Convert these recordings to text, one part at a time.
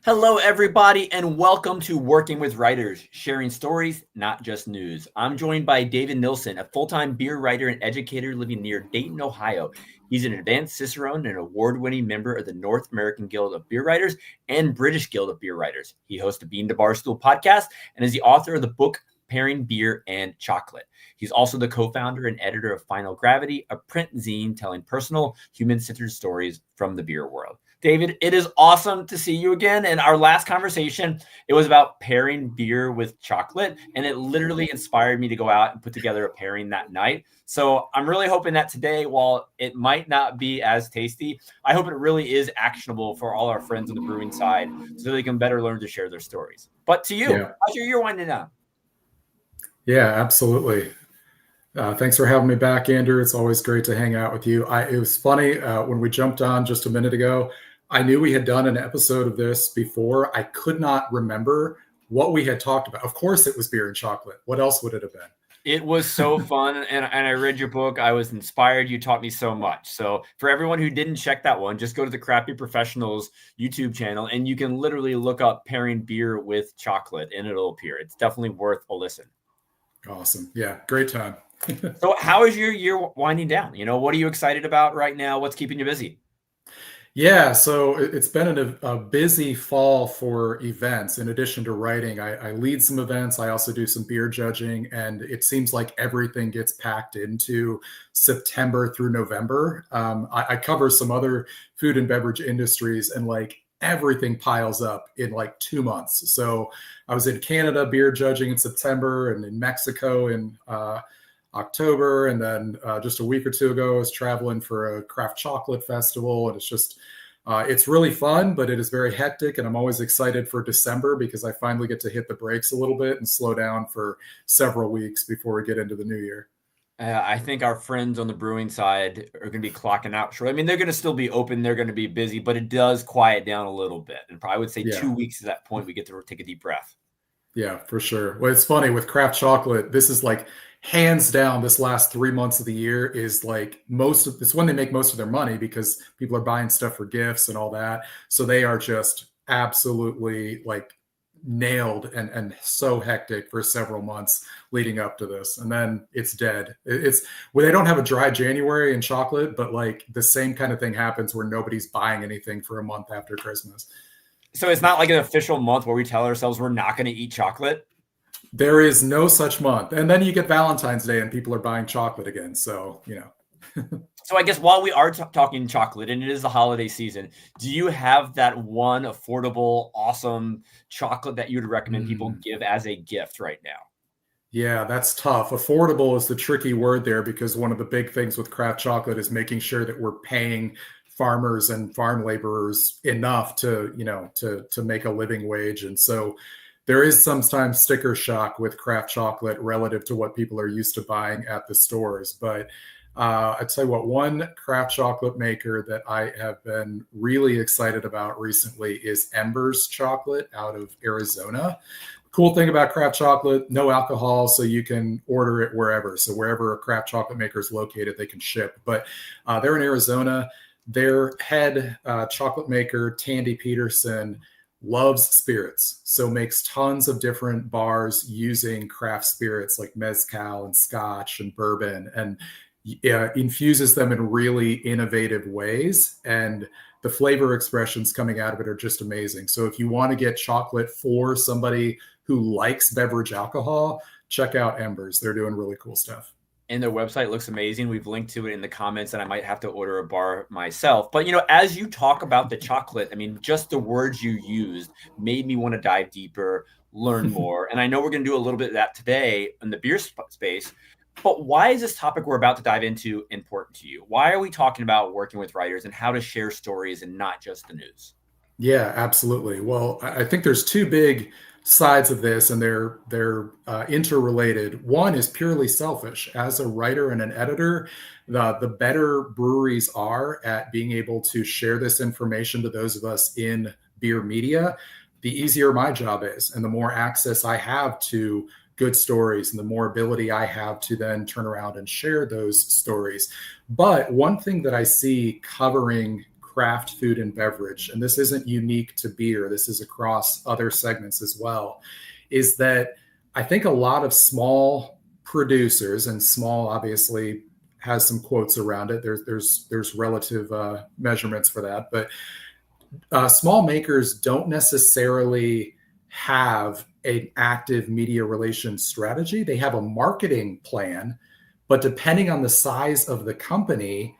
Hello, everybody, and welcome to Working with Writers, sharing stories, not just news. I'm joined by David Nilsson, a full-time beer writer and educator living near Dayton, Ohio. He's an advanced Cicerone and an award-winning member of the North American Guild of Beer Writers and British Guild of Beer Writers. He hosts the Bean to Barstool podcast and is the author of the book Pairing Beer and Chocolate. He's also the co-founder and editor of Final Gravity, a print zine telling personal, human-centered stories from the beer world. David, it is awesome to see you again. And our last conversation, it was about pairing beer with chocolate, and it literally inspired me to go out and put together a pairing that night. So I'm really hoping that today, while it might not be as tasty, I hope it really is actionable for all our friends on the brewing side so they can better learn to share their stories. But to you, how's your year winding down? Yeah, absolutely. Thanks for having me back, Andrew. It's always great to hang out with you. It was funny when we jumped on just a minute ago. I knew we had done an episode of this before. I could not remember what we had talked about. Of course, it was beer and chocolate. What else would it have been? It was so fun, and I read your book. I was inspired. You taught me so much. So for everyone who didn't check that one, just go to the Crappy Professionals YouTube channel, and you can literally look up pairing beer with chocolate, and it'll appear. It's definitely worth a listen. Awesome. Yeah, great time. So how is your year winding down? What are you excited about right now? What's keeping you busy? Yeah, so it's been a busy fall for events. In addition to writing, I lead some events. I also do some beer judging, and it seems like everything gets packed into September through November. I cover some other food and beverage industries, and like everything piles up in like 2 months. So I was in Canada beer judging in September, and in Mexico in October, and then just a week or two ago I was traveling for a craft chocolate festival, and it's really fun, but it is very hectic, and I'm always excited for December because I finally get to hit the brakes a little bit and slow down for several weeks before we get into the new year. I think our friends on the brewing side are going to be clocking out short. I mean, they're going to still be open. They're going to be busy, but it does quiet down a little bit. And I would say 2 weeks is that point we get to take a deep breath. Yeah, for sure. Well, it's funny with craft chocolate. This is like hands down. This last 3 months of the year is like it's when they make most of their money because people are buying stuff for gifts and all that. So they are just absolutely like nailed and so hectic for several months leading up to this, and then it's dead. It's well, they don't have a dry January in chocolate, but like the same kind of thing happens where nobody's buying anything for a month after Christmas. So it's not like an official month where we tell ourselves we're not going to eat chocolate. There is no such month. And then you get Valentine's Day and people are buying chocolate again. So, So I guess while we are talking chocolate and it is the holiday season, do you have that one affordable, awesome chocolate that you would recommend people give as a gift right now? Yeah, that's tough. Affordable is the tricky word there because one of the big things with craft chocolate is making sure that we're paying farmers and farm laborers enough to make a living wage. And so there is sometimes sticker shock with craft chocolate relative to what people are used to buying at the stores. But I tell you what, one craft chocolate maker that I have been really excited about recently is Embers Chocolate out of Arizona. Cool thing about craft chocolate, no alcohol, so you can order it wherever. So wherever a craft chocolate maker is located, they can ship. But they're in Arizona. Their head chocolate maker, Tandy Peterson, loves spirits, so makes tons of different bars using craft spirits like mezcal and scotch and bourbon, and infuses them in really innovative ways. And the flavor expressions coming out of it are just amazing. So if you want to get chocolate for somebody who likes beverage alcohol, check out Embers. They're doing really cool stuff. And their website looks amazing. We've linked to it in the comments, and I might have to order a bar myself. But, as you talk about the chocolate, I mean, just the words you used made me want to dive deeper, learn more. And I know we're going to do a little bit of that today in the beer space. But why is this topic we're about to dive into important to you? Why are we talking about working with writers and how to share stories and not just the news? Yeah, absolutely. Well, I think there's two big sides of this, and they're interrelated. One is purely selfish. As a writer and an editor, the better breweries are at being able to share this information to those of us in beer media, the easier my job is, and the more access I have to good stories and the more ability I have to then turn around and share those stories. But one thing that I see covering craft food and beverage, and this isn't unique to beer, this is across other segments as well, is that I think a lot of small producers, and small obviously has some quotes around it. There's relative measurements for that, but small makers don't necessarily have an active media relations strategy. They have a marketing plan, but depending on the size of the company,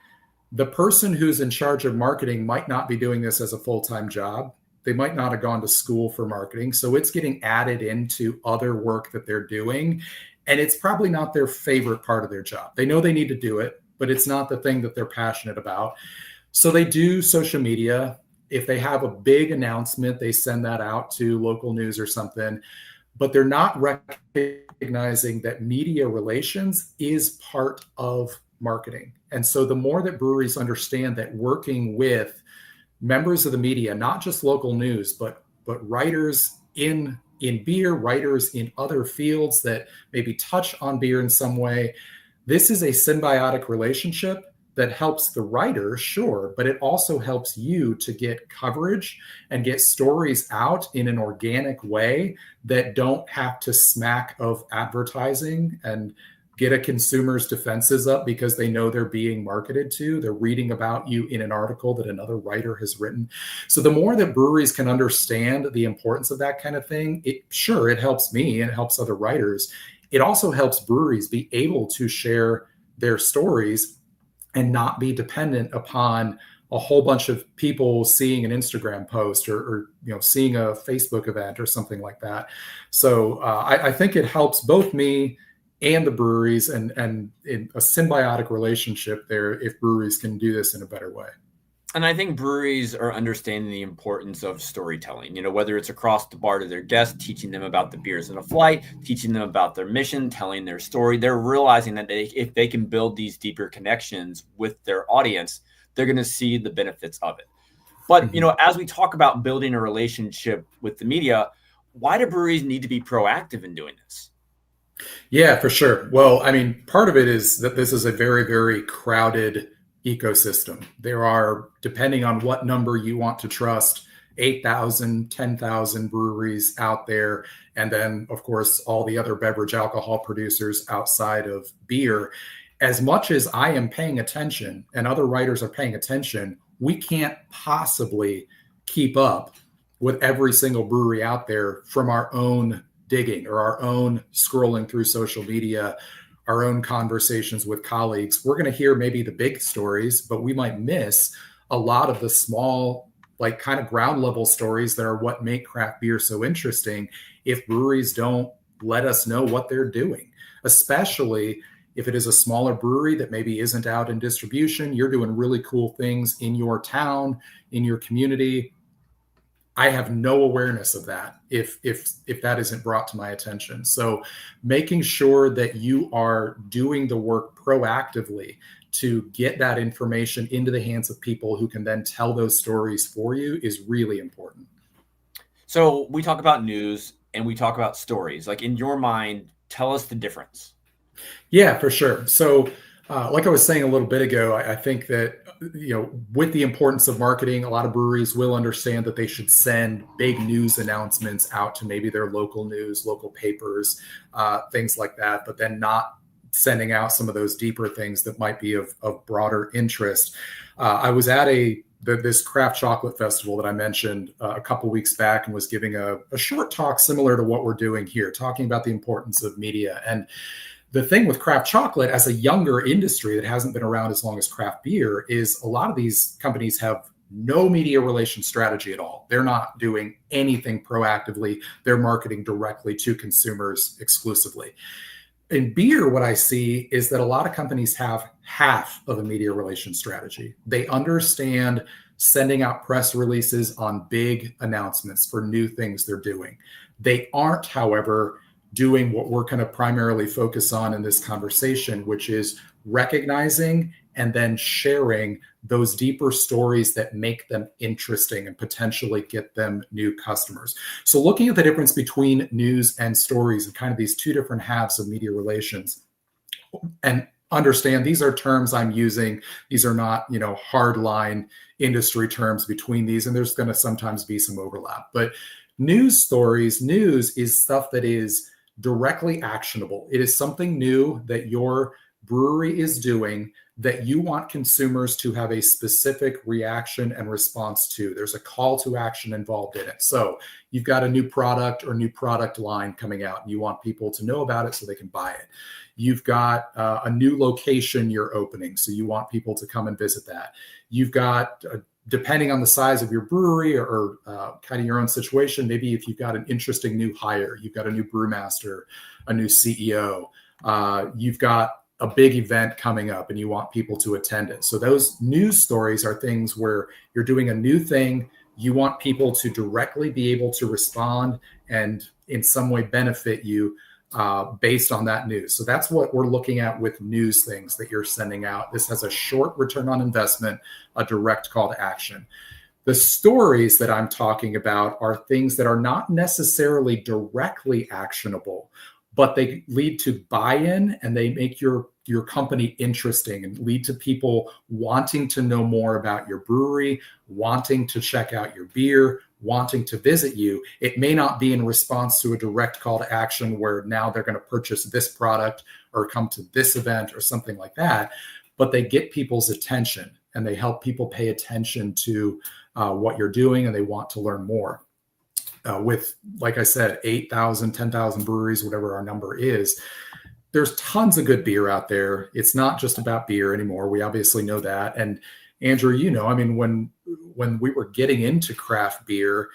the person who's in charge of marketing might not be doing this as a full-time job. They might not have gone to school for marketing. So it's getting added into other work that they're doing. And it's probably not their favorite part of their job. They know they need to do it, but it's not the thing that they're passionate about. So they do social media. If they have a big announcement, they send that out to local news or something, but they're not recognizing that media relations is part of marketing. And so the more that breweries understand that working with members of the media, not just local news, but writers in beer, writers in other fields that maybe touch on beer in some way, this is a symbiotic relationship that helps the writer, sure, but it also helps you to get coverage and get stories out in an organic way that don't have to smack of advertising and get a consumer's defenses up because they know they're being marketed to. They're reading about you in an article that another writer has written. So the more that breweries can understand the importance of that kind of thing, it helps me and it helps other writers. It also helps breweries be able to share their stories and not be dependent upon a whole bunch of people seeing an Instagram post or seeing a Facebook event or something like that. So I think it helps both me and the breweries and in a symbiotic relationship there if breweries can do this in a better way. And I think breweries are understanding the importance of storytelling, whether it's across the bar to their guests, teaching them about the beers in a flight, teaching them about their mission, telling their story. They're realizing that if they can build these deeper connections with their audience, they're going to see the benefits of it. But, as we talk about building a relationship with the media, why do breweries need to be proactive in doing this? Yeah, for sure. Well, I mean, part of it is that this is a very, very crowded ecosystem. There are, depending on what number you want to trust, 8,000, 10,000 breweries out there. And then, of course, all the other beverage alcohol producers outside of beer. As much as I am paying attention and other writers are paying attention, we can't possibly keep up with every single brewery out there from our own digging or our own scrolling through social media, our own conversations with colleagues. We're going to hear maybe the big stories, but we might miss a lot of the small, like kind of ground level stories that are what make craft beer so interesting if breweries don't let us know what they're doing, especially if it is a smaller brewery that maybe isn't out in distribution. You're doing really cool things in your town, in your community. I have no awareness of that if that isn't brought to my attention. So making sure that you are doing the work proactively to get that information into the hands of people who can then tell those stories for you is really important. So we talk about news and we talk about stories. Like, in your mind, tell us the difference. Yeah, for sure. So like I was saying a little bit ago, I think that, with the importance of marketing, a lot of breweries will understand that they should send big news announcements out to maybe their local news, local papers, things like that, but then not sending out some of those deeper things that might be of broader interest. I was at this craft chocolate festival that I mentioned a couple weeks back and was giving a short talk similar to what we're doing here, talking about the importance of media. And the thing with craft chocolate as a younger industry that hasn't been around as long as craft beer is a lot of these companies have no media relation strategy at all. They're not doing anything proactively. They're marketing directly to consumers exclusively. In beer, what I see is that a lot of companies have half of a media relation strategy. They understand sending out press releases on big announcements for new things they're doing. They aren't, however, doing what we're kind of primarily focus on in this conversation, which is recognizing and then sharing those deeper stories that make them interesting and potentially get them new customers. So looking at the difference between news and stories and kind of these two different halves of media relations. And understand these are terms I'm using. These are not, hard line industry terms between these, and there's going to sometimes be some overlap. But news is stuff that is directly actionable. It is something new that your brewery is doing that you want consumers to have a specific reaction and response to. There's a call to action involved in it. So you've got a new product or new product line coming out, and you want people to know about it so they can buy it. You've got a new location you're opening, so you want people to come and visit that. You've got, depending on the size of your brewery or kind of your own situation, maybe if you've got an interesting new hire, you've got a new brewmaster, a new CEO, you've got a big event coming up and you want people to attend it. So those news stories are things where you're doing a new thing. You want people to directly be able to respond and in some way benefit you based on that news. So that's what we're looking at with news things that you're sending out. This has a short return on investment, a direct call to action. The stories that I'm talking about are things that are not necessarily directly actionable, but they lead to buy-in and they make your company interesting and lead to people wanting to know more about your brewery, wanting to check out your beer, wanting to visit you. It may not be in response to a direct call to action where now they're going to purchase this product or come to this event or something like that, but they get people's attention and they help people pay attention to what you're doing and they want to learn more. With, like I said, 8,000, 10,000 breweries, whatever our number is, there's tons of good beer out there. It's not just about beer anymore. We obviously know that. And Andrew, when we were getting into craft beer,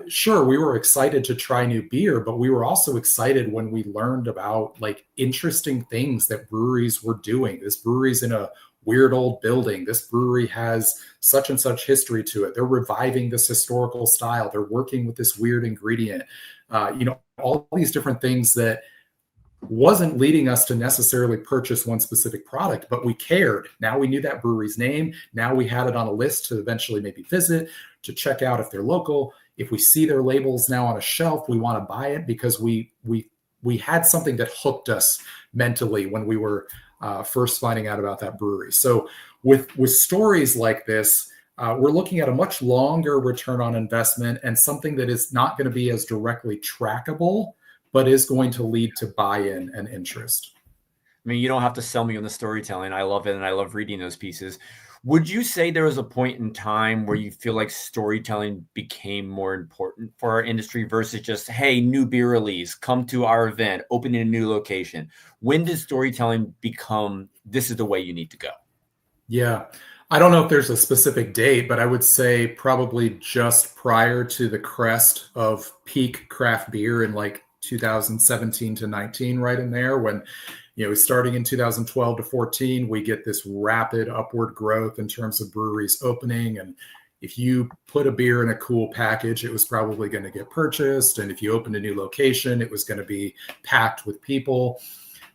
sure, we were excited to try new beer, but we were also excited when we learned about like interesting things that breweries were doing. This brewery's in a weird old building. This brewery has such and such history to it. They're reviving this historical style. They're working with this weird ingredient. All these different things that wasn't leading us to necessarily purchase one specific product, but we cared. Now we knew that brewery's name. Now we had it on a list to eventually maybe visit, to check out if they're local. If we see their labels now on a shelf, we want to buy it because we had something that hooked us mentally when we were first finding out about that brewery. So with stories like this, we're looking at a much longer return on investment and something that is not going to be as directly trackable, but is going to lead to buy-in and interest. I mean, you don't have to sell me on the storytelling. I love it, and I love reading those pieces. Would you say there was a point in time where you feel like storytelling became more important for our industry versus just, hey, new beer release, come to our event, opening a new location? When does storytelling become, this is the way you need to go? Yeah. I don't know if there's a specific date, but I would say probably just prior to the crest of peak craft beer in like 2017 to 19, right in there when, starting in 2012 to 14, we get this rapid upward growth in terms of breweries opening. And if you put a beer in a cool package, it was probably going to get purchased. And if you opened a new location, it was going to be packed with people.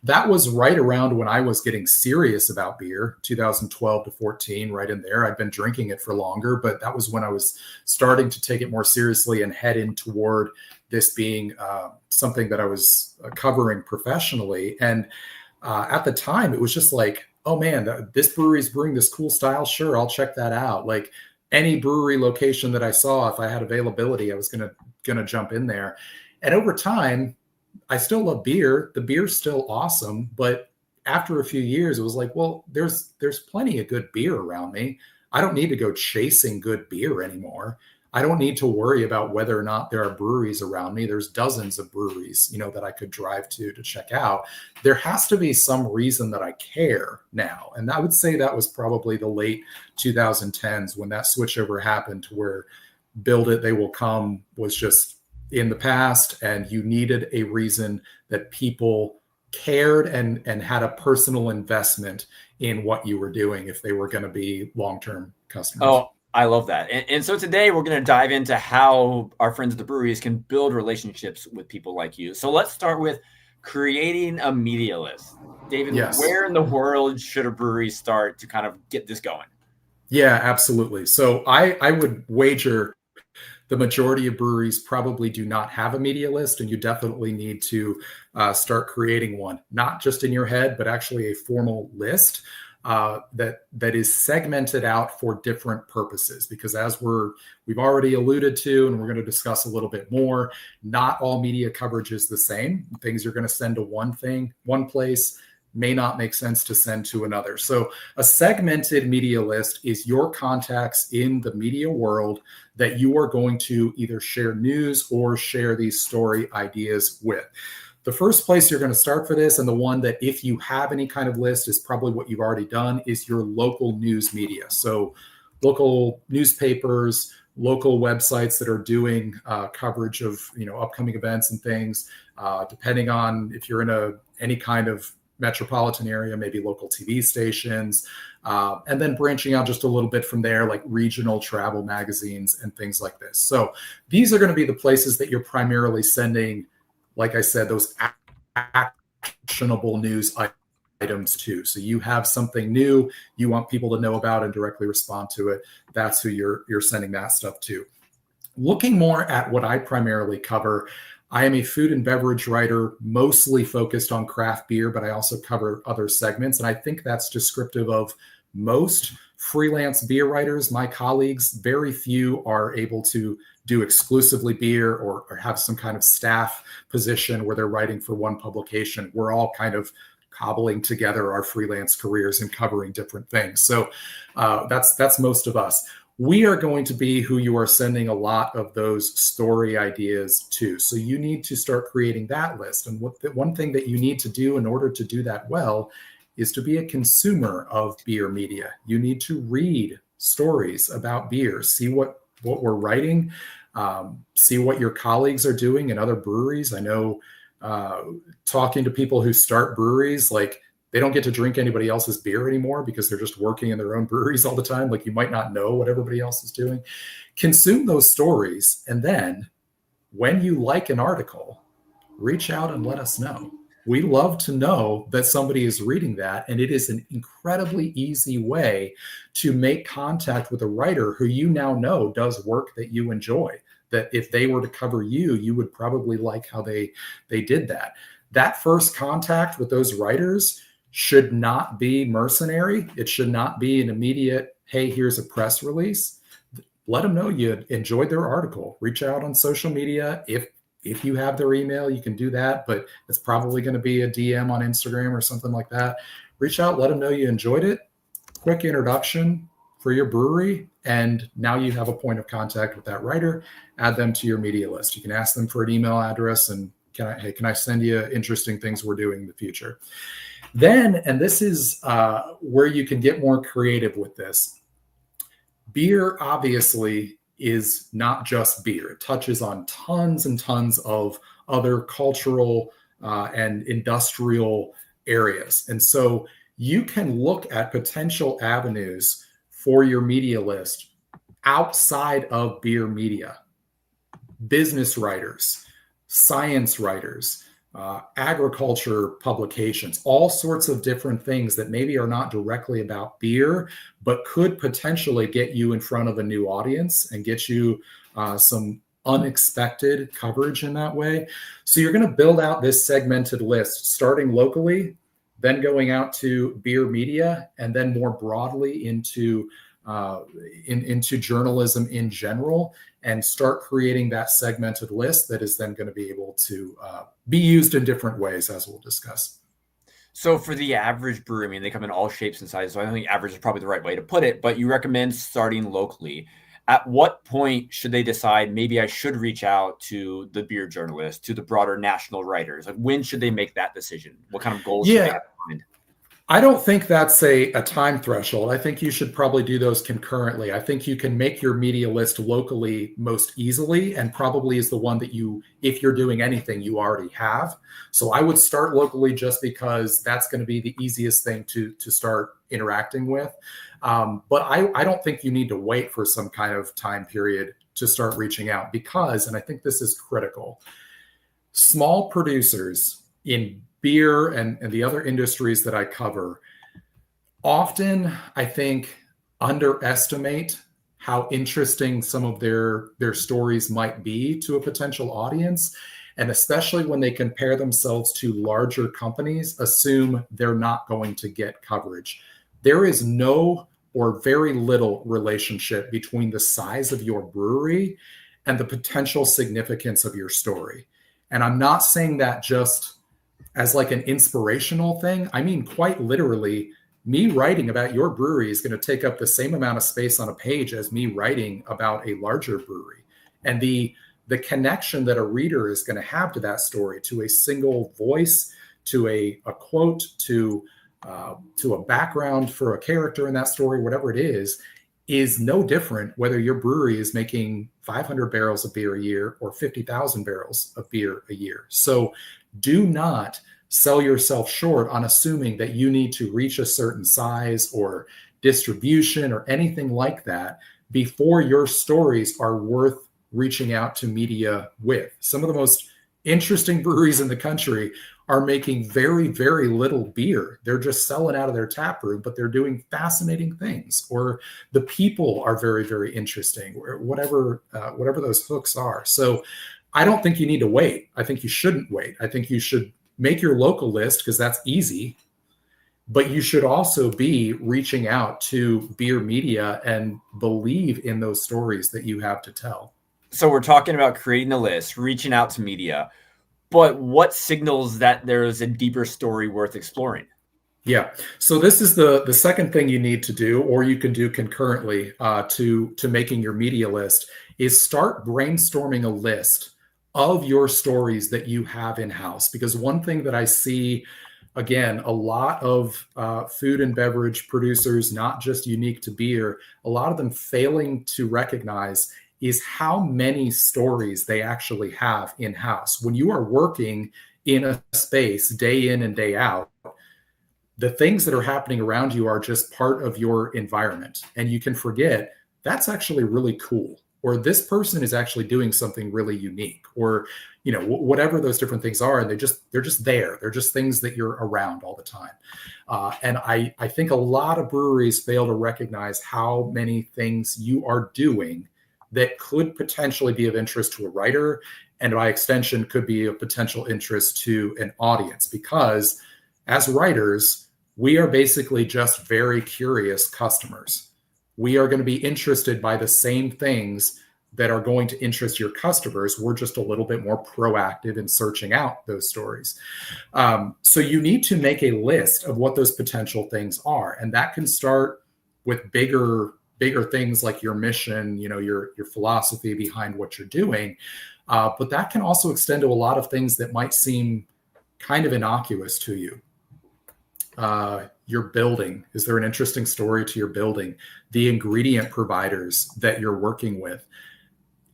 That was right around when I was getting serious about beer, 2012 to 14, right in there. I'd been drinking it for longer, but that was when I was starting to take it more seriously and head in toward this being something that I was covering professionally. And at the time, it was just like, oh man, this brewery's brewing this cool style. Sure, I'll check that out. Like any brewery location that I saw, if I had availability, I was gonna jump in there. And over time, I still love beer. The beer's still awesome, but after a few years, it was like, well, there's plenty of good beer around me. I don't need to go chasing good beer anymore. I don't need to worry about whether or not there are breweries around me. There's dozens of breweries, that I could drive to check out. There has to be some reason that I care now. And I would say that was probably the late 2010s when that switchover happened to where build it, they will come was just in the past, and you needed a reason that people cared and had a personal investment in what you were doing if they were going to be long-term customers. Oh, I love that. And so today we're going to dive into how our friends at the breweries can build relationships with people like you. So let's start with creating a media list. David, yes. Where in the world should a brewery start to kind of get this going? Yeah, absolutely. So I would wager the majority of breweries probably do not have a media list, and you definitely need to start creating one, not just in your head, but actually a formal list that is segmented out for different purposes. Because as we've already alluded to, and we're going to discuss a little bit more, not all media coverage is the same. Things you're going to send to one place may not make sense to send to another. So a segmented media list is your contacts in the media world that you are going to either share news or share these story ideas with. The first place you're going to start for this, and the one that if you have any kind of list is probably what you've already done, is your local news media. So local newspapers, local websites that are doing coverage of upcoming events and things, depending on if you're in any kind of metropolitan area, maybe local TV stations, and then branching out just a little bit from there, like regional travel magazines and things like this. So these are going to be the places that you're primarily sending, like I said, those actionable news items to. So you have something new you want people to know about and directly respond to it. That's who you're sending that stuff to. Looking more at what I primarily cover, I am a food and beverage writer, mostly focused on craft beer, but I also cover other segments. And I think that's descriptive of most freelance beer writers. My colleagues, very few are able to do exclusively beer or have some kind of staff position where they're writing for one publication. We're all kind of cobbling together our freelance careers and covering different things. So that's most of us. We are going to be who you are sending a lot of those story ideas to. So you need to start creating that list. And one thing that you need to do in order to do that well is to be a consumer of beer media. You need to read stories about beer, see what we're writing, see what your colleagues are doing in other breweries. I know talking to people who start breweries, like, they don't get to drink anybody else's beer anymore because they're just working in their own breweries all the time. Like, you might not know what everybody else is doing. Consume those stories. And then when you like an article, reach out and let us know. We love to know that somebody is reading that. And it is an incredibly easy way to make contact with a writer who you now know does work that you enjoy, that if they were to cover you, you would probably like how they did that. That first contact with those writers should not be mercenary. It should not be an immediate, hey, here's a press release. Let them know you enjoyed their article. Reach out on social media. If you have their email, you can do that, but it's probably going to be a DM on Instagram or something like that. Reach out, let them know you enjoyed it. Quick introduction for your brewery, and now you have a point of contact with that writer. Add them to your media list. You can ask them for an email address and can I send you interesting things we're doing in the future? Then, and this is where you can get more creative with this. Beer obviously is not just beer. It touches on tons and tons of other cultural and industrial areas. And so you can look at potential avenues for your media list outside of beer media. Business writers, science writers, agriculture publications, all sorts of different things that maybe are not directly about beer, but could potentially get you in front of a new audience and get you some unexpected coverage in that way. So you're going to build out this segmented list, starting locally, then going out to beer media, and then more broadly into journalism in general, and start creating that segmented list that is then going to be able to be used in different ways, as we'll discuss. So for the average brewer, I mean, they come in all shapes and sizes. So I don't think average is probably the right way to put it, but you recommend starting locally. At what point should they decide, maybe I should reach out to the beer journalist, to the broader national writers? Like, when should they make that decision? What kind of goals should they have in mind? I don't think that's a time threshold. I think you should probably do those concurrently. I think you can make your media list locally most easily, and probably is the one that you, if you're doing anything, you already have. So I would start locally just because that's going to be the easiest thing to start interacting with. But I don't think you need to wait for some kind of time period to start reaching out, because, and I think this is critical, small producers in beer and the other industries that I cover often, I think, underestimate how interesting some of their stories might be to a potential audience. And especially when they compare themselves to larger companies, assume they're not going to get coverage. There is no or very little relationship between the size of your brewery and the potential significance of your story. And I'm not saying that just as like an inspirational thing. I mean, quite literally, me writing about your brewery is going to take up the same amount of space on a page as me writing about a larger brewery. And the connection that a reader is going to have to that story, to a single voice, to a quote, to a background for a character in that story, whatever it is no different whether your brewery is making 500 barrels of beer a year or 50,000 barrels of beer a year. So do not sell yourself short on assuming that you need to reach a certain size or distribution or anything like that before your stories are worth reaching out to media with. Some of the most interesting breweries in the country are making very, very little beer. They're just selling out of their tap room, but they're doing fascinating things. Or the people are very, very interesting, or whatever those hooks are. So I don't think you need to wait. I think you shouldn't wait. I think you should make your local list because that's easy. But you should also be reaching out to beer media and believe in those stories that you have to tell. So we're talking about creating a list, reaching out to media, but what signals that there is a deeper story worth exploring? Yeah. So this is the second thing you need to do, or you can do concurrently to making your media list, is start brainstorming a list of your stories that you have in-house. Because one thing that I see, again, a lot of food and beverage producers, not just unique to beer, a lot of them failing to recognize is how many stories they actually have in-house. When you are working in a space day in and day out, the things that are happening around you are just part of your environment. And you can forget that's actually really cool. Or this person is actually doing something really unique, or, you know, whatever those different things are. And they're just there. They're just things that you're around all the time. And I think a lot of breweries fail to recognize how many things you are doing that could potentially be of interest to a writer, and by extension could be of potential interest to an audience. Because as writers, we are basically just very curious customers. We are going to be interested by the same things that are going to interest your customers. We're just a little bit more proactive in searching out those stories. So you need to make a list of what those potential things are. And that can start with bigger things like your mission, you know, your philosophy behind what you're doing. But that can also extend to a lot of things that might seem kind of innocuous to you. Your building. Is there an interesting story to your building? The ingredient providers that you're working with.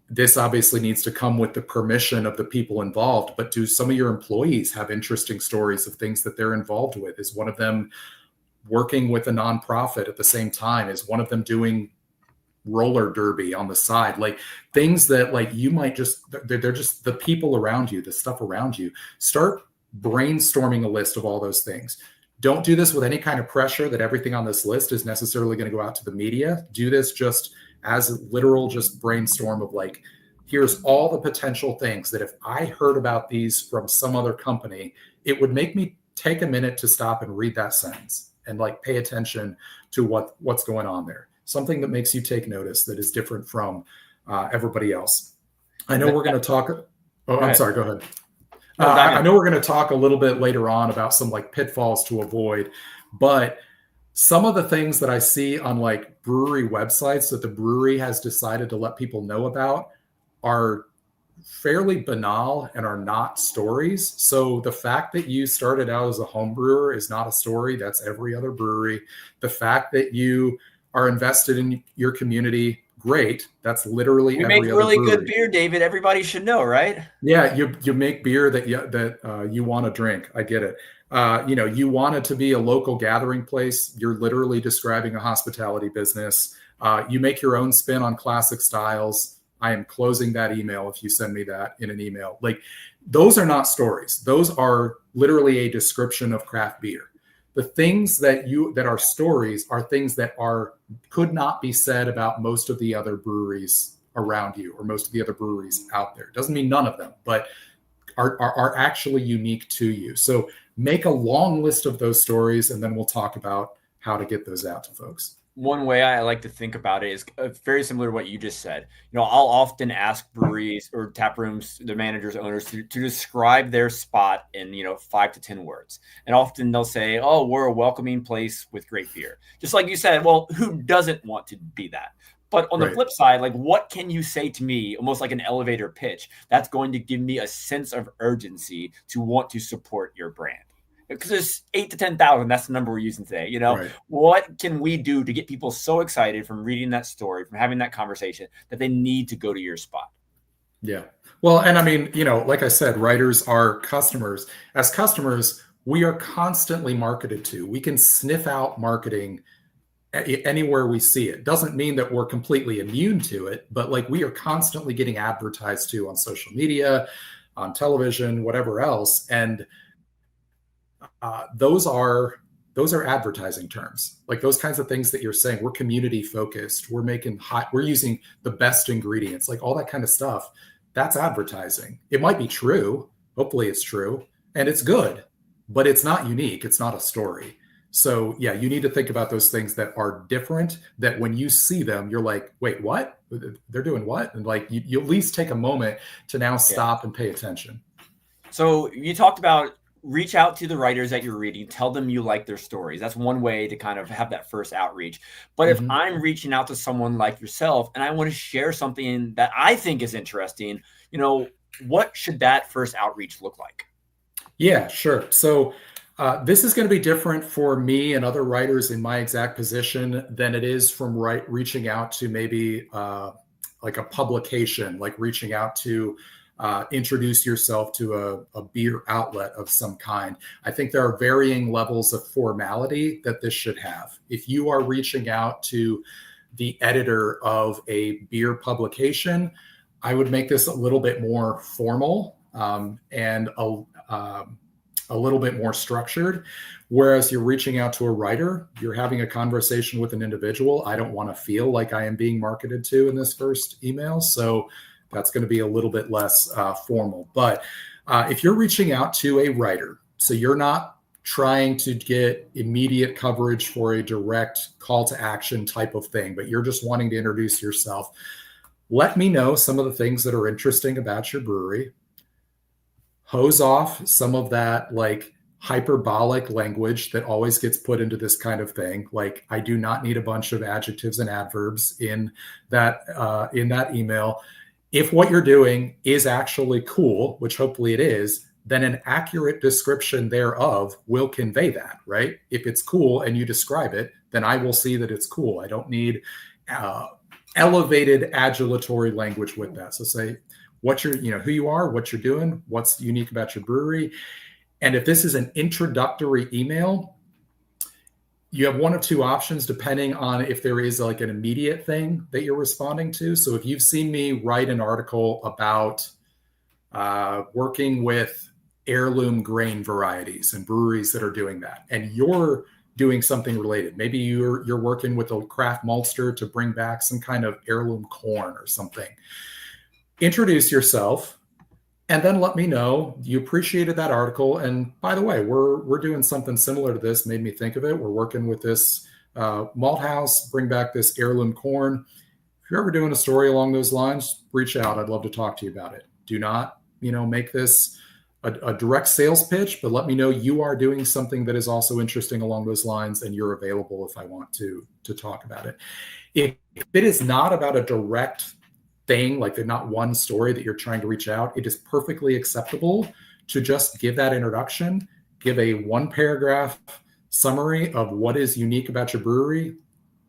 This obviously needs to come with the permission of the people involved, but do some of your employees have interesting stories of things that they're involved with? Is one of them working with a nonprofit at the same time? Is one of them doing roller derby on the side? Like things that like you might just, they're just the people around you, the stuff around you. Start brainstorming a list of all those things. Don't do this with any kind of pressure that everything on this list is necessarily going to go out to the media. Do this just as a literal just brainstorm of like, here's all the potential things that if I heard about these from some other company, it would make me take a minute to stop and read that sentence and like pay attention to what's going on there. Something that makes you take notice that is different from everybody else. I know we're going to talk. Oh, I'm sorry. Go ahead. I know we're going to talk a little bit later on about some like pitfalls to avoid, but some of the things that I see on like brewery websites that the brewery has decided to let people know about are fairly banal and are not stories. So the fact that you started out as a home brewer is not a story. That's every other brewery. The fact that you are invested in your community, great. That's literally every other brewery. We make really good beer, David. Everybody should know, right? Yeah, you make beer that you want to drink. I get it. You want it to be a local gathering place. You're literally describing a hospitality business. You make your own spin on classic styles. I am closing that email if you send me that in an email. Like, those are not stories. Those are literally a description of craft beer. the things that are stories are things that could not be said about most of the other breweries around you or most of the other breweries out there. Doesn't mean none of them, but are actually unique to you. So make a long list of those stories, and then we'll talk about how to get those out to folks. One way I like to think about it is very similar to what you just said. You know, I'll often ask breweries or tap rooms, the managers, owners to describe their spot in, 5 to 10 words. And often they'll say, oh, we're a welcoming place with great beer. Just like you said, well, who doesn't want to be that? But on the flip side, like, what can you say to me, almost like an elevator pitch, that's going to give me a sense of urgency to want to support your brand? Because there's 8 to 10,000. That's the number we're using today. What can we do to get people so excited from reading that story, from having that conversation, that they need to go to your spot? Yeah. Well, and I mean, like I said, writers are customers. As customers, we are constantly marketed to. We can sniff out marketing anywhere we see it. Doesn't mean that we're completely immune to it, but like we are constantly getting advertised to on social media, on television, whatever else. And those are advertising terms, like those kinds of things that you're saying. We're community focused. We're using the best ingredients, like all that kind of stuff. That's advertising. It might be true. Hopefully it's true and it's good, but it's not unique. It's not a story. So yeah, you need to think about those things that are different, that when you see them, you're like, wait, what? They're doing what? And like, you at least take a moment to now stop and pay attention. So you talked about reach out to the writers that you're reading, tell them you like their stories. That's one way to kind of have that first outreach. But if I'm reaching out to someone like yourself and I want to share something that I think is interesting, what should that first outreach look like? Yeah, sure. So this is going to be different for me and other writers in my exact position than it is from reaching out to maybe like a publication, like reaching out to introduce yourself to a beer outlet of some kind. I think there are varying levels of formality that this should have. If you are reaching out to the editor of a beer publication, I would make this a little bit more formal and a little bit more structured. Whereas you're reaching out to a writer, you're having a conversation with an individual. I don't want to feel like I am being marketed to in this first email. So that's going to be a little bit less formal. But if you're reaching out to a writer, so you're not trying to get immediate coverage for a direct call to action type of thing, but you're just wanting to introduce yourself, let me know some of the things that are interesting about your brewery. Hose off some of that like hyperbolic language that always gets put into this kind of thing. Like, I do not need a bunch of adjectives and adverbs in that email. If what you're doing is actually cool, which hopefully it is, then an accurate description thereof will convey that, right? If it's cool and you describe it, then I will see that it's cool. I don't need elevated adulatory language with that. So say who you are, what you're doing, what's unique about your brewery. And if this is an introductory email, you have one of two options depending on if there is like an immediate thing that you're responding to. So if you've seen me write an article about working with heirloom grain varieties and breweries that are doing that, and you're doing something related, maybe you're working with a craft maltster to bring back some kind of heirloom corn or something, introduce yourself. And then let me know you appreciated that article. And by the way, we're doing something similar to this. Made me think of it. We're working with this malt house, bring back this heirloom corn. If you're ever doing a story along those lines, reach out. I'd love to talk to you about it. Do not, make this a direct sales pitch, but let me know you are doing something that is also interesting along those lines, and you're available if I want to talk about it. If it is not about a direct thing, like they're not one story that you're trying to reach out, it is perfectly acceptable to just give that introduction, give a 1-paragraph summary of what is unique about your brewery,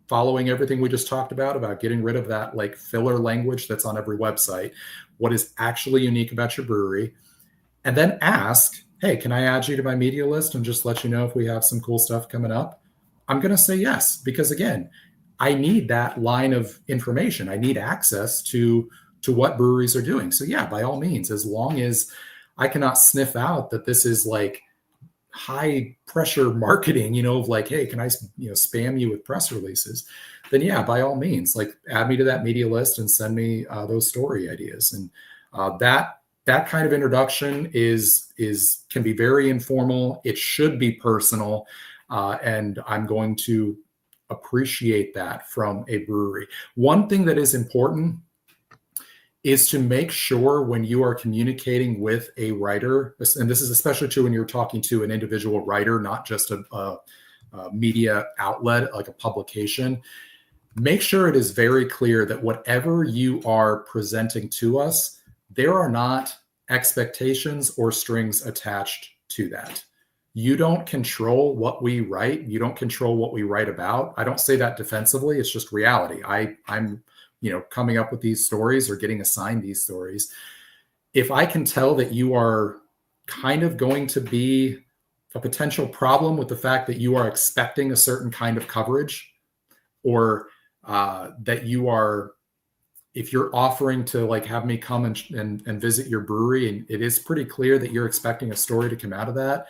following everything we just talked about getting rid of that like filler language that's on every website, what is actually unique about your brewery, and then ask, hey, can I add you to my media list and just let you know if we have some cool stuff coming up? I'm going to say yes, because again, I need that line of information. I need access to what breweries are doing. So yeah, by all means, as long as I cannot sniff out that this is like high pressure marketing, of like, hey, can I, spam you with press releases? Then yeah, by all means, like add me to that media list and send me those story ideas. And that kind of introduction can be very informal. It should be personal, and I'm going to appreciate that from a brewery. One thing that is important is to make sure when you are communicating with a writer, and this is especially true when you're talking to an individual writer, not just a media outlet like a publication, make sure it is very clear that whatever you are presenting to us, there are not expectations or strings attached to that. You don't control what we write. You don't control what we write about. I don't say that defensively. It's just reality. I'm coming up with these stories or getting assigned these stories. If I can tell that you are kind of going to be a potential problem with the fact that you are expecting a certain kind of coverage, or that you are, if you're offering to like have me come and visit your brewery and it is pretty clear that you're expecting a story to come out of that,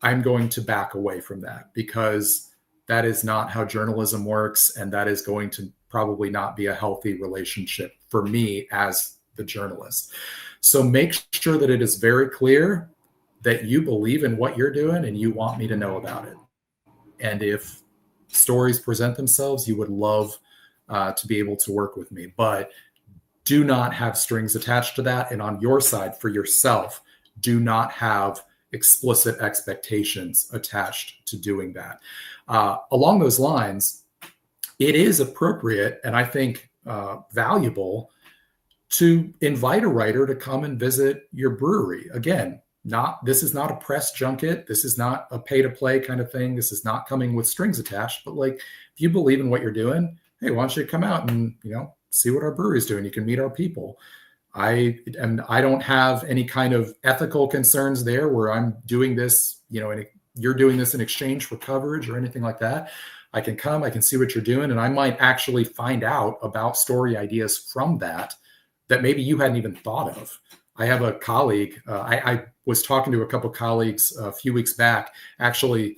I'm going to back away from that, because that is not how journalism works. And that is going to probably not be a healthy relationship for me as the journalist. So make sure that it is very clear that you believe in what you're doing and you want me to know about it. And if stories present themselves, you would love to be able to work with me, but do not have strings attached to that. And on your side, for yourself, do not have explicit expectations attached to doing that. Along those lines, it is appropriate and I think valuable to invite a writer to come and visit your brewery. Again, this is not a press junket. This is not a pay to play kind of thing. This is not coming with strings attached, but like, if you believe in what you're doing, hey, why don't you come out and, see what our brewery is doing? You can meet our people. I don't have any kind of ethical concerns there where I'm doing this, and you're doing this in exchange for coverage or anything like that. I can come, I can see what you're doing, and I might actually find out about story ideas from that maybe you hadn't even thought of. I have a colleague, I was talking to a couple of colleagues a few weeks back, actually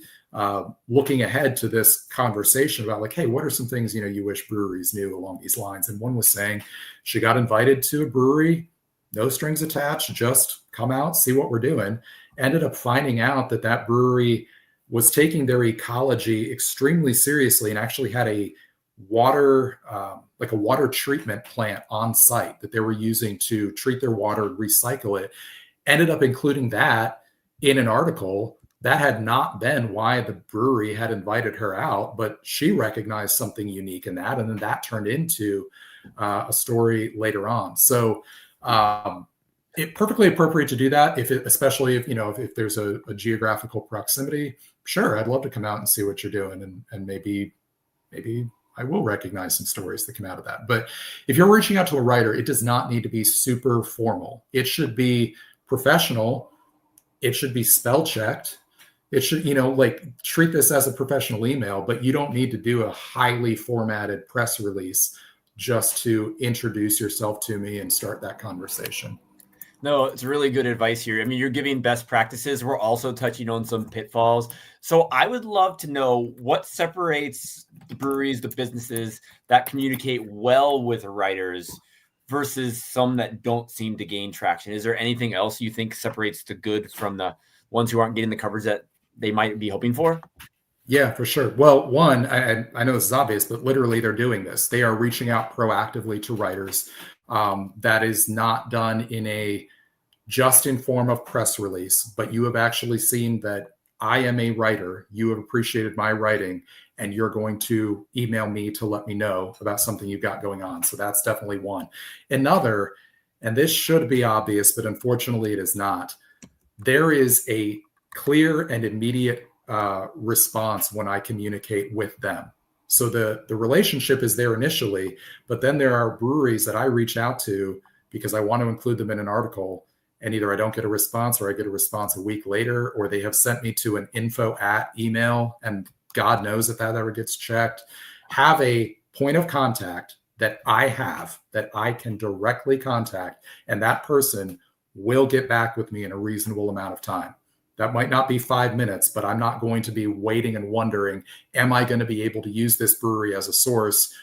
looking ahead to this conversation about like, hey, what are some things, you wish breweries knew along these lines? And one was saying she got invited to a brewery, no strings attached, just come out, see what we're doing. Ended up finding out that brewery was taking their ecology extremely seriously and actually had a water, like a water treatment plant on site that they were using to treat their water, recycle it. Ended up including that in an article. That had not been why the brewery had invited her out, but she recognized something unique in that. And then that turned into a story later on. So it's perfectly appropriate to do that, especially if there's a geographical proximity. Sure, I'd love to come out and see what you're doing, and maybe I will recognize some stories that come out of that. But if you're reaching out to a writer, it does not need to be super formal. It should be professional. It should be spell checked. It should, treat this as a professional email, but you don't need to do a highly formatted press release just to introduce yourself to me and start that conversation. No, it's really good advice here. I mean, you're giving best practices. We're also touching on some pitfalls. So I would love to know what separates the breweries, the businesses that communicate well with writers versus some that don't seem to gain traction. Is there anything else you think separates the good from the ones who aren't getting the coverage that they might be hoping for? Yeah, for sure. Well, one, I know this is obvious, but literally they're doing this. They are reaching out proactively to writers. That is not done just in form of press release, but you have actually seen that I am a writer. You have appreciated my writing, and you're going to email me to let me know about something you've got going on. So that's definitely one. Another, and this should be obvious, but unfortunately it is not. There is a clear and immediate response when I communicate with them. So the relationship is there initially, but then there are breweries that I reach out to because I want to include them in an article, and either I don't get a response or I get a response a week later, or they have sent me to an info@ email, and God knows if that ever gets checked. Have a point of contact that I can directly contact, and that person will get back with me in a reasonable amount of time. That might not be 5 minutes, but I'm not going to be waiting and wondering, am I going to be able to use this brewery as a source,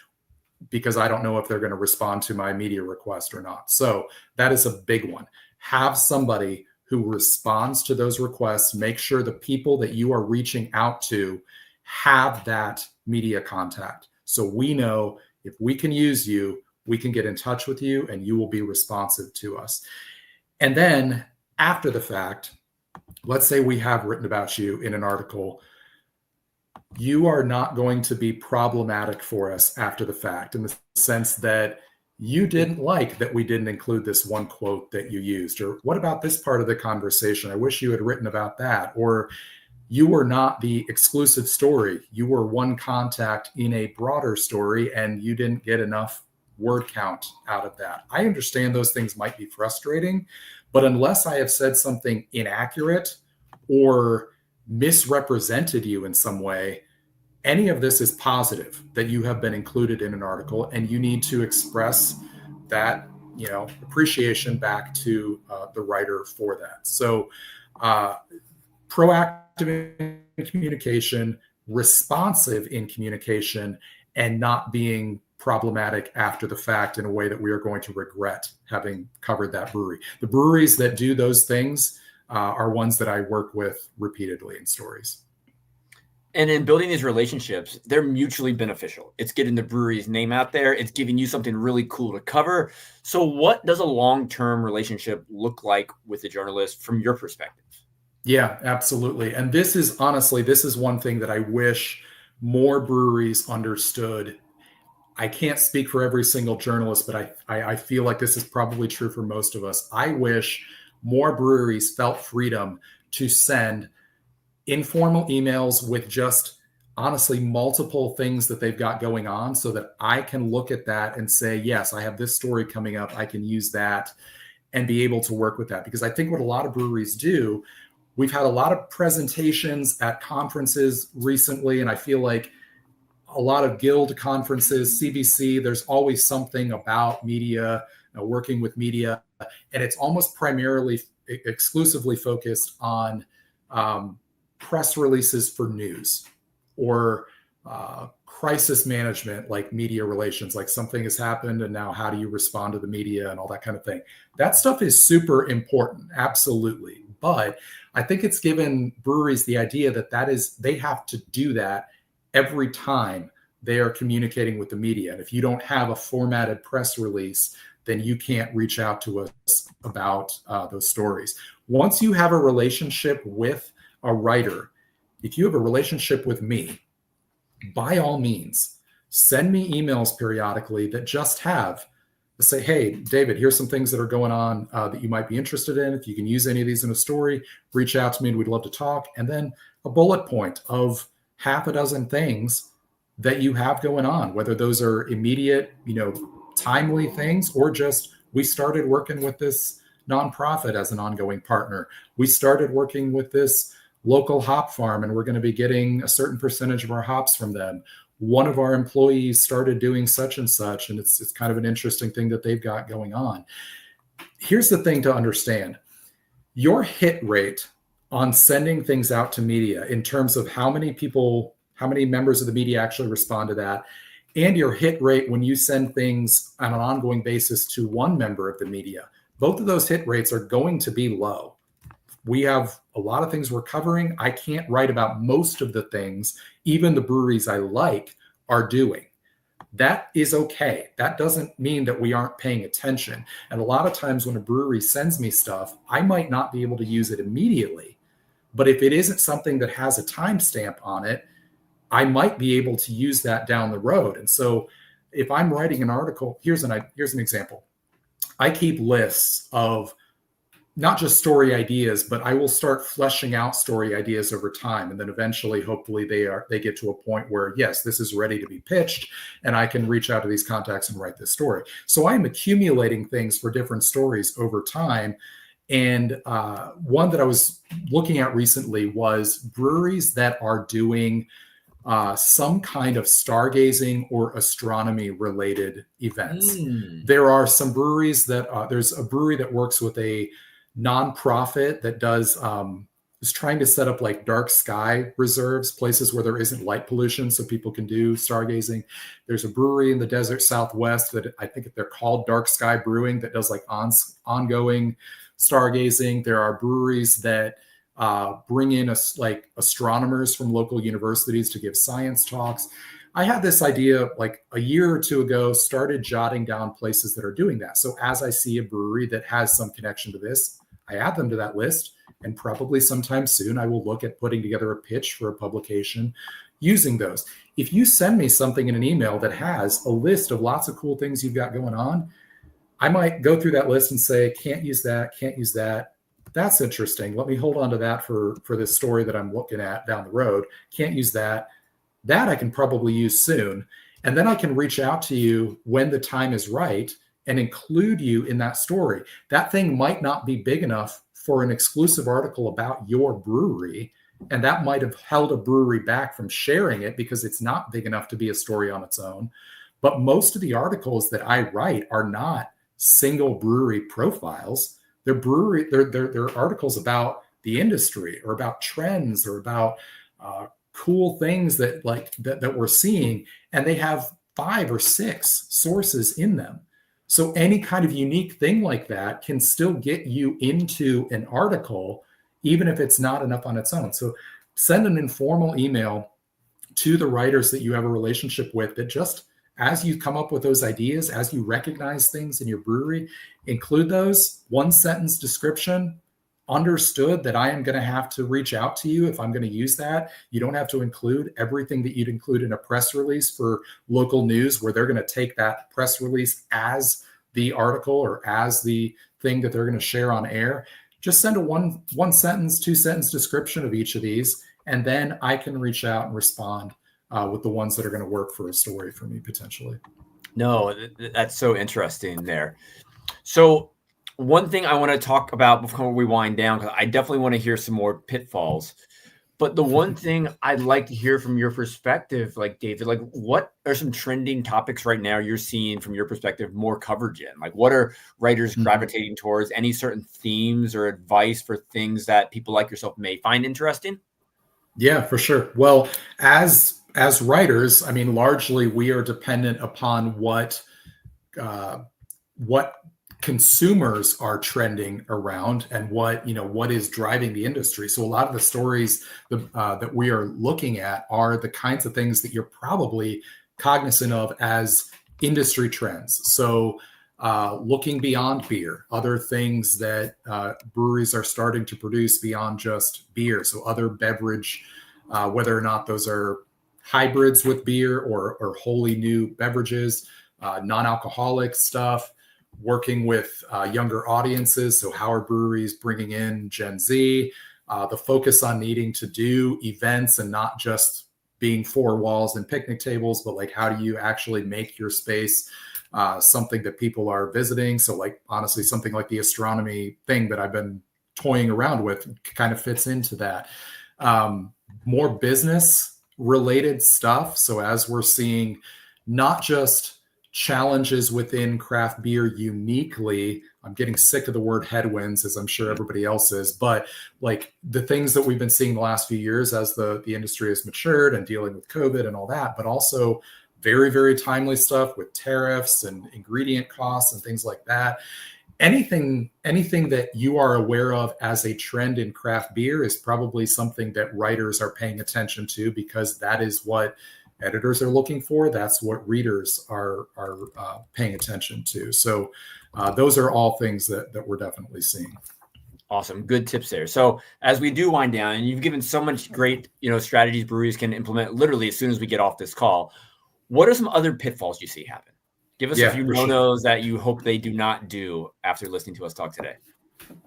because I don't know if they're going to respond to my media request or not. So that is a big one. Have somebody who responds to those requests. Make sure the people that you are reaching out to have that media contact. So we know if we can use you, we can get in touch with you and you will be responsive to us. And then after the fact, let's say we have written about you in an article. You are not going to be problematic for us after the fact, in the sense that you didn't like that we didn't include this one quote that you used, or what about this part of the conversation? I wish you had written about that. Or you were not the exclusive story. You were one contact in a broader story and you didn't get enough word count out of that. I understand those things might be frustrating, but unless I have said something inaccurate or misrepresented you in some way, any of this is positive that you have been included in an article, and you need to express that, appreciation back to the writer for that. So proactive in communication, responsive in communication, and not being problematic after the fact in a way that we are going to regret having covered that brewery. The breweries that do those things are ones that I work with repeatedly in stories. And in building these relationships, they're mutually beneficial. It's getting the brewery's name out there. It's giving you something really cool to cover. So what does a long-term relationship look like with the journalist from your perspective? Yeah, absolutely. And this is one thing that I wish more breweries understood. I can't speak for every single journalist, but I feel like this is probably true for most of us. I wish more breweries felt freedom to send informal emails with just honestly multiple things that they've got going on, so that I can look at that and say, yes, I have this story coming up. I can use that and be able to work with that. Because I think what a lot of breweries do, we've had a lot of presentations at conferences recently, and I feel like a lot of guild conferences, CBC, there's always something about media, working with media, and it's almost primarily exclusively focused on press releases for news or crisis management, like media relations, like something has happened and now how do you respond to the media and all that kind of thing. That stuff is super important, absolutely. But I think it's given breweries the idea that they have to do that every time they are communicating with the media. And if you don't have a formatted press release, then you can't reach out to us about those stories. Once you have a relationship with a writer, if you have a relationship with me, by all means, send me emails periodically that just have, say, hey, David, here's some things that are going on that you might be interested in. If you can use any of these in a story, reach out to me and we'd love to talk. And then a bullet point of half a dozen things that you have going on, whether those are immediate, timely things, or just, we started working with this nonprofit as an ongoing partner. We started working with this local hop farm and we're going to be getting a certain percentage of our hops from them. One of our employees started doing such and such, and it's kind of an interesting thing that they've got going on. Here's the thing to understand. Your hit rate on sending things out to media, in terms of how many members of the media actually respond to that, and your hit rate when you send things on an ongoing basis to one member of the media, both of those hit rates are going to be low. We have a lot of things we're covering. I can't write about most of the things even the breweries I like are doing. That is okay. That doesn't mean that we aren't paying attention. And a lot of times when a brewery sends me stuff, I might not be able to use it immediately. But if it isn't something that has a timestamp on it, I might be able to use that down the road. And so if I'm writing an article, here's an example. I keep lists of not just story ideas, but I will start fleshing out story ideas over time. And then eventually, hopefully they get to a point where, yes, this is ready to be pitched and I can reach out to these contacts and write this story. So I'm accumulating things for different stories over time. And one that I was looking at recently was breweries that are doing some kind of stargazing or astronomy related events. There are some breweries that there's a brewery that works with a nonprofit that does is trying to set up like dark sky reserves, places where there isn't light pollution so people can do stargazing. There's a brewery in the desert Southwest that I think they're called Dark Sky Brewing that does like ongoing stargazing. There are breweries that bring in like astronomers from local universities to give science talks. I had this idea like a year or two ago, started jotting down places that are doing that. So as I see a brewery that has some connection to this, I add them to that list. And probably sometime soon, I will look at putting together a pitch for a publication using those. If you send me something in an email that has a list of lots of cool things you've got going on, I might go through that list and say, can't use that, can't use that. That's interesting. Let me hold on to that for this story that I'm looking at down the road. Can't use that. That I can probably use soon. And then I can reach out to you when the time is right and include you in that story. That thing might not be big enough for an exclusive article about your brewery. And that might have held a brewery back from sharing it because it's not big enough to be a story on its own. But most of the articles that I write are not single brewery profiles. They're articles about the industry or about trends or about cool things that we're seeing. And they have 5 or 6 sources in them. So any kind of unique thing like that can still get you into an article, even if it's not enough on its own. So send an informal email to the writers that you have a relationship with that just as you come up with those ideas, as you recognize things in your brewery, include those 1-sentence description, understood that I am going to have to reach out to you if I'm going to use that. You don't have to include everything that you'd include in a press release for local news where they're going to take that press release as the article or as the thing that they're going to share on air. Just send a one sentence, 2-sentence description of each of these, and then I can reach out and respond with the ones that are going to work for a story for me potentially. No, that's so interesting there. So one thing I want to talk about before we wind down, because I definitely want to hear some more pitfalls. But the one thing I'd like to hear from your perspective, like David, like what are some trending topics right now you're seeing from your perspective more coverage in? Like what are writers gravitating towards? Any certain themes or advice for things that people like yourself may find interesting? Yeah, for sure. Well, as writers, I mean, largely we are dependent upon what consumers are trending around and what is driving the industry. So a lot of the stories that we are looking at are the kinds of things that you're probably cognizant of as industry trends. So looking beyond beer, other things that breweries are starting to produce beyond just beer. So other beverage, whether or not those are hybrids with beer or wholly new beverages, non-alcoholic stuff, working with younger audiences. So how are breweries bringing in Gen Z? The focus on needing to do events and not just being 4 walls and picnic tables, but like how do you actually make your space something that people are visiting? So like honestly, something like the astronomy thing that I've been toying around with kind of fits into that. More business related stuff. So as we're seeing not just challenges within craft beer uniquely, I'm getting sick of the word headwinds, as I'm sure everybody else is, but like the things that we've been seeing the last few years as the industry has matured and dealing with COVID and all that, but also very, very timely stuff with tariffs and ingredient costs and things like that. Anything that you are aware of as a trend in craft beer is probably something that writers are paying attention to, because that is what editors are looking for. That's what readers are paying attention to. So those are all things that we're definitely seeing. Awesome. Good tips there. So as we do wind down, and you've given so much great, strategies breweries can implement literally as soon as we get off this call, what are some other pitfalls you see happen? Give us a few no-nos that you hope they do not do after listening to us talk today.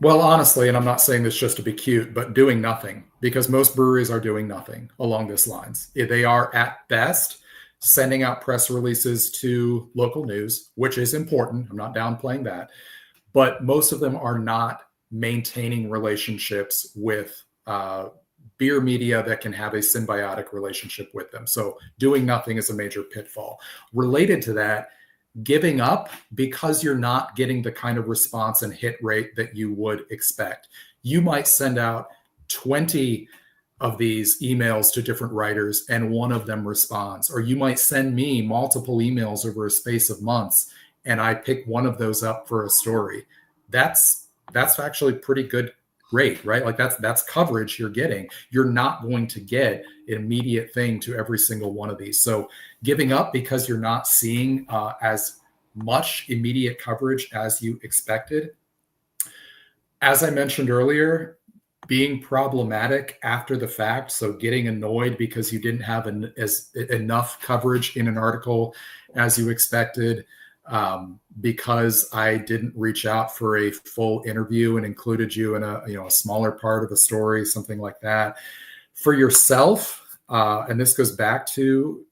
Well, honestly, and I'm not saying this just to be cute, but doing nothing, because most breweries are doing nothing along these lines. They are at best sending out press releases to local news, which is important. I'm not downplaying that, but most of them are not maintaining relationships with beer media that can have a symbiotic relationship with them. So doing nothing is a major pitfall. Related to that, giving up because you're not getting the kind of response and hit rate that you would expect. You might send out 20 of these emails to different writers and one of them responds. Or you might send me multiple emails over a space of months and I pick one of those up for a story. That's actually pretty good rate, right? Like that's coverage you're getting. You're not going to get an immediate thing to every single one of these. So giving up because you're not seeing as much immediate coverage as you expected. As I mentioned earlier, being problematic after the fact, so getting annoyed because you didn't have enough coverage in an article as you expected, because I didn't reach out for a full interview and included you in a smaller part of a story, something like that. For yourself, and this goes back to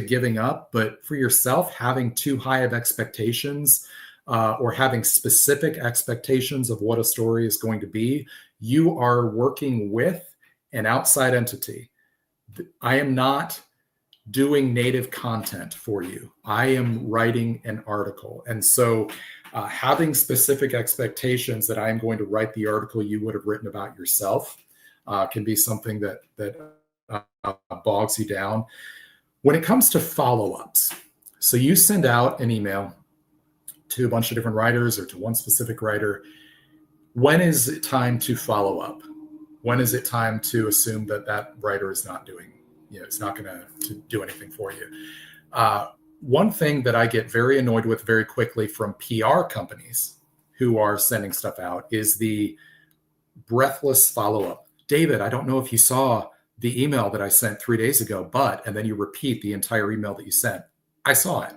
giving up, but for yourself, having too high of expectations, or having specific expectations of what a story is going to be, you are working with an outside entity. I am not doing native content for you. I am writing an article. And so having specific expectations that I'm going to write the article you would have written about yourself can be something that bogs you down. When it comes to follow-ups, so you send out an email to a bunch of different writers or to one specific writer. When is it time to follow up? When is it time to assume that writer is not doing, it's not going to do anything for you? One thing that I get very annoyed with very quickly from PR companies who are sending stuff out is the breathless follow-up. David, I don't know if you saw the email that I sent 3 days ago, and then you repeat the entire email that you sent. I saw it.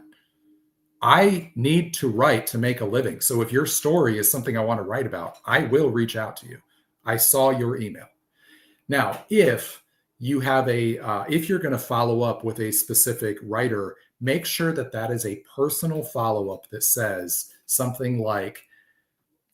I need to write to make a living. So if your story is something I want to write about, I will reach out to you. I saw your email. Now, if you have if you're going to follow up with a specific writer, make sure that is a personal follow-up that says something like,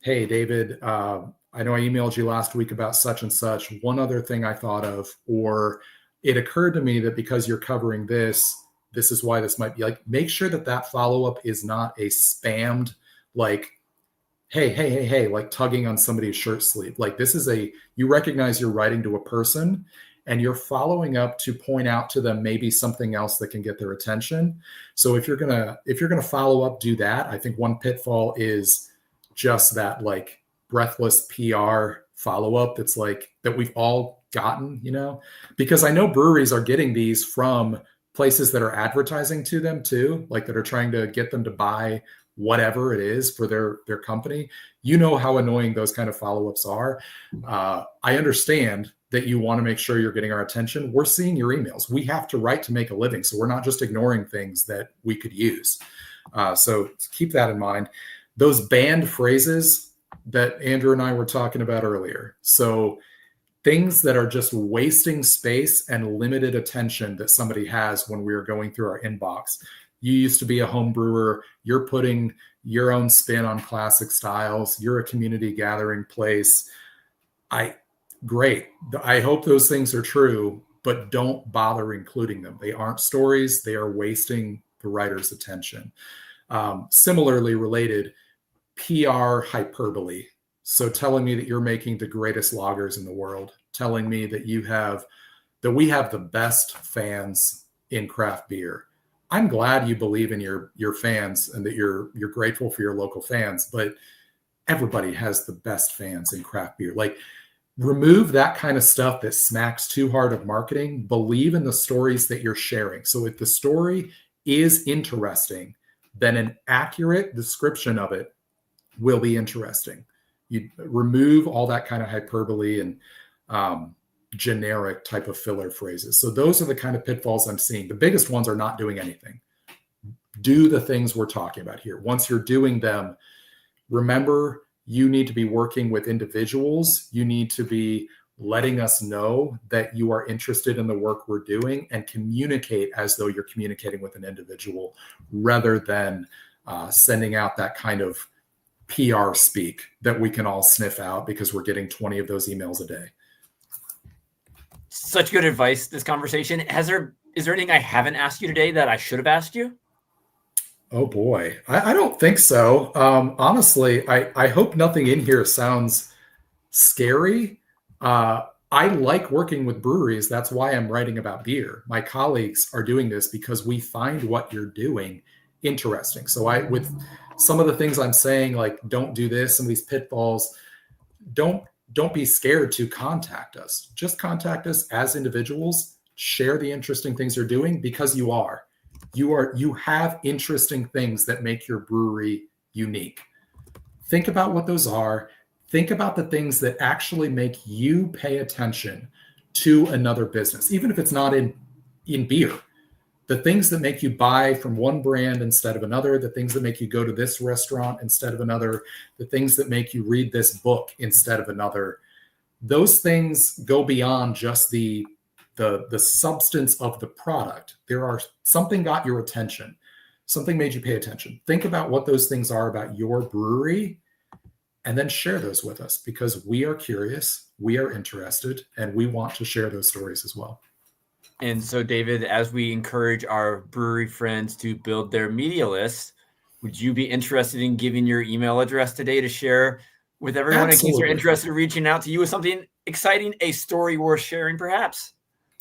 hey, David, I know I emailed you last week about such and such. One other thing I thought of, or it occurred to me that because you're covering this is why this might be. Like, make sure that follow-up is not a spammed, like, hey, like tugging on somebody's shirt sleeve. Like, this is you recognize you're writing to a person and you're following up to point out to them maybe something else that can get their attention. So if you're gonna follow up, do that. I think one pitfall is just that, like, breathless PR follow-up that's like that we've all gotten, because I know breweries are getting these from places that are advertising to them too, like that are trying to get them to buy whatever it is for their company. How annoying those kind of follow-ups are. I understand that you want to make sure you're getting our attention. We're seeing your emails. We have to write to make a living. So we're not just ignoring things that we could use. So keep that in mind. Those banned phrases that Andrew and I were talking about earlier. So things that are just wasting space and limited attention that somebody has when we're going through our inbox. You used to be a home brewer. You're putting your own spin on classic styles. You're a community gathering place. Great. I hope those things are true, but don't bother including them. They aren't stories. They are wasting the writer's attention. Similarly related, PR hyperbole. So telling me that you're making the greatest lagers in the world, telling me that we have the best fans in craft beer. I'm glad you believe in your fans and that you're grateful for your local fans, but everybody has the best fans in craft beer. Like, remove that kind of stuff that smacks too hard of marketing. Believe in the stories that you're sharing. So if the story is interesting, then an accurate description of it will be interesting. You remove all that kind of hyperbole and generic type of filler phrases. So those are the kind of pitfalls I'm seeing. The biggest ones are not doing anything. Do the things we're talking about here. Once you're doing them, remember, you need to be working with individuals. You need to be letting us know that you are interested in the work we're doing and communicate as though you're communicating with an individual rather than sending out that kind of PR speak that we can all sniff out because we're getting 20 of those emails a day. Such good advice, this conversation. Is there anything I haven't asked you today that I should have asked you? Oh boy. I don't think so. Honestly, I hope nothing in here sounds scary. I like working with breweries. That's why I'm writing about beer. My colleagues are doing this because we find what you're doing interesting. So with some of the things I'm saying, like don't do this, some of these pitfalls, don't don't be scared to contact us. Just contact us as individuals, share the interesting things you're doing, because you have interesting things that make your brewery unique. Think about what those are. Think about the things that actually make you pay attention to another business, even if it's not in beer. The things that make you buy from one brand instead of another, the things that make you go to this restaurant instead of another, the things that make you read this book instead of another. Those things go beyond just the substance of the product. There are something got your attention, something made you pay attention. Think about what those things are about your brewery, and then share those with us, because we are curious, we are interested, and we want to share those stories as well. And so, David, as we encourage our brewery friends to build their media lists, would you be interested in giving your email address today to share with everyone in case they're interested in reaching out to you with something exciting, a story worth sharing, perhaps?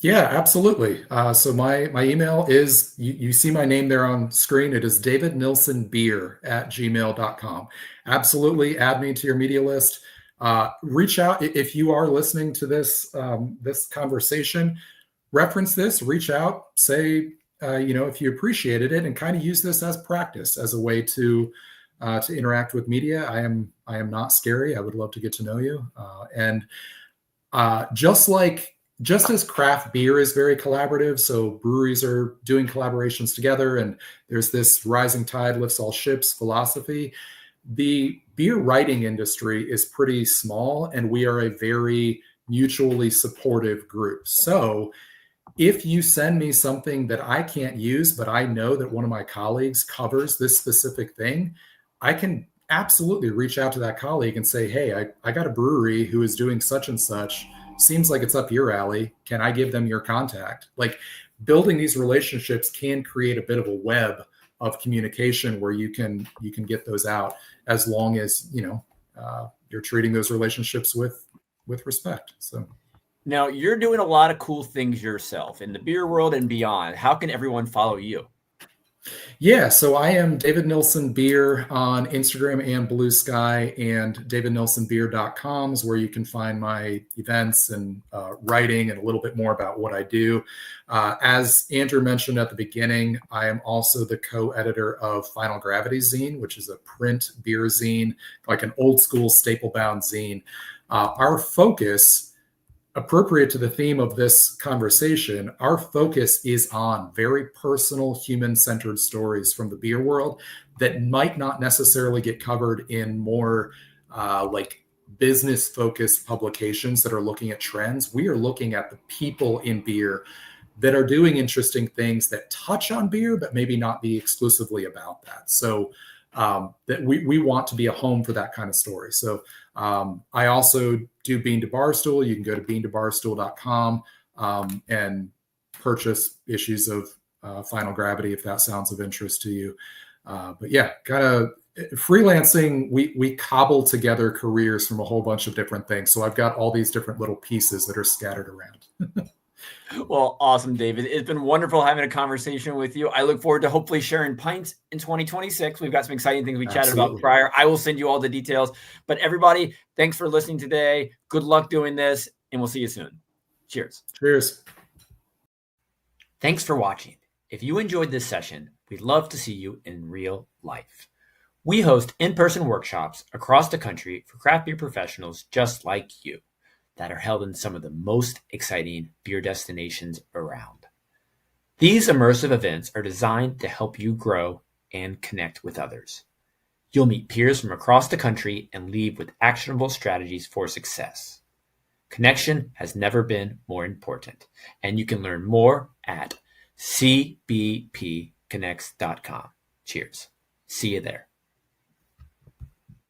Yeah, absolutely. So my email is, you see my name there on screen. It is davidnilsonbeer@gmail.com. Absolutely. Add me to your media list. Reach out if you are listening to this conversation. Reference this, reach out, say, if you appreciated it, and kind of use this as practice, as a way to interact with media. I am not scary. I would love to get to know you. And just as craft beer is very collaborative, so breweries are doing collaborations together, and there's this rising tide lifts all ships philosophy. The beer writing industry is pretty small, and we are a very mutually supportive group. So if you send me something that I can't use, but I know that one of my colleagues covers this specific thing, I can absolutely reach out to that colleague and say, hey, I got a brewery who is doing such and such. Seems like it's up your alley. Can I give them your contact? Like, building these relationships can create a bit of a web of communication where you can get those out, as long as you're treating those relationships with respect. So now, you're doing a lot of cool things yourself in the beer world and beyond. How can everyone follow you? Yeah, so I am David Nilsson Beer on Instagram and Blue Sky, and davidnilssonbeer.com is where you can find my events and writing and a little bit more about what I do. As Andrew mentioned at the beginning, I am also the co-editor of Final Gravity Zine, which is a print beer zine, like an old school staple bound zine. Our focus, appropriate to the theme of this conversation, our focus is on very personal, human-centered stories from the beer world that might not necessarily get covered in more like business-focused publications that are looking at trends. We are looking at the people in beer that are doing interesting things that touch on beer, but maybe not be exclusively about that. So that we want to be a home for that kind of story. So I also do Bean to Barstool. You can go to beantobarstool.com and purchase issues of Final Gravity if that sounds of interest to you. But yeah, kind of freelancing, we cobble together careers from a whole bunch of different things. So I've got all these different little pieces that are scattered around. Well, awesome, David. It's been wonderful having a conversation with you. I look forward to hopefully sharing pints in 2026. We've got some exciting things we chatted about prior. I will send you all the details. But everybody, thanks for listening today. Good luck doing this, and we'll see you soon. Cheers. Cheers. Thanks for watching. If you enjoyed this session, we'd love to see you in real life. We host in-person workshops across the country for craft beer professionals just like you, that are held in some of the most exciting beer destinations around. These immersive events are designed to help you grow and connect with others. You'll meet peers from across the country and leave with actionable strategies for success. Connection has never been more important, and you can learn more at cbpconnects.com. Cheers. See you there.